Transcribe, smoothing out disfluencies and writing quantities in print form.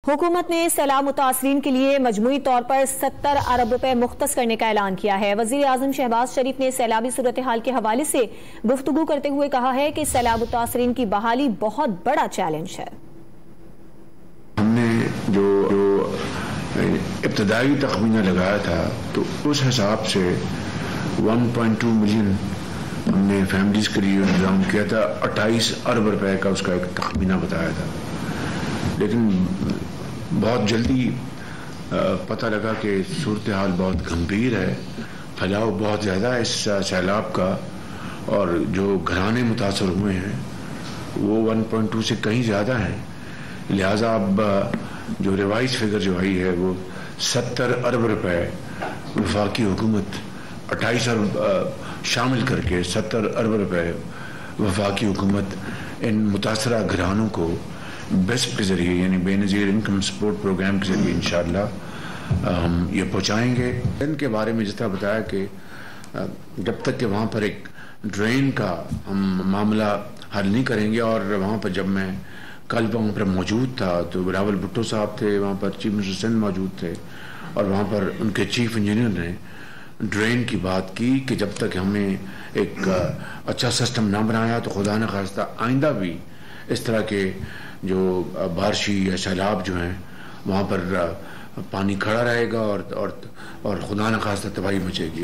حکومت نے سیلاب متاثرین کے لیے مجموعی طور پر 70 ارب روپے مختص کرنے کا اعلان کیا ہے۔ وزیر اعظم شہباز شریف نے سیلابی صورتحال کے حوالے سے گفتگو کرتے ہوئے کہا ہے کہ سیلاب متاثرین کی بحالی بہت بڑا چیلنج ہے۔ ہم نے جو ابتدائی تخمینہ لگایا تھا تو اس حساب سے 1.2 ملین ہم نے فیملیز کے لیے انتظام کیا تھا، 28 ارب روپے کا اس کا ایک تخمینہ بتایا تھا، لیکن بہت جلدی پتہ لگا کہ صورتحال بہت گھمبیر ہے، پھیلاؤ بہت زیادہ ہے اس سیلاب کا، اور جو گھرانے متاثر ہوئے ہیں وہ 1.2 سے کہیں زیادہ ہیں، لہٰذا اب جو ریوائز فگر جو آئی ہے وہ 70 ارب روپے وفاقی حکومت 28 ارب شامل کر کے 70 ارب روپے وفاقی حکومت ان متاثرہ گھرانوں کو بیسپ کے ذریعے یعنی بے نظیر انکم سپورٹ پروگرام کے ذریعے انشاءاللہ ہم یہ پہنچائیں گے۔ ان کے بارے میں جس طرح بتایا کہ جب تک کہ وہاں پر ایک ڈرین کا ہم معاملہ حل نہیں کریں گے، اور وہاں پر جب میں کل وہاں پر موجود تھا تو بلاول بھٹو صاحب تھے وہاں پر، چیف منسٹر سندھ موجود تھے، اور وہاں پر ان کے چیف انجینئر نے ڈرین کی بات کی کہ جب تک ہمیں ایک اچھا سسٹم نہ بنایا تو خدا نخواستہ آئندہ بھی اس طرح کے جو بارشی یا سیلاب جو ہیں وہاں پر پانی کھڑا رہے گا اور خدا نخواستہ تباہی مچے گی۔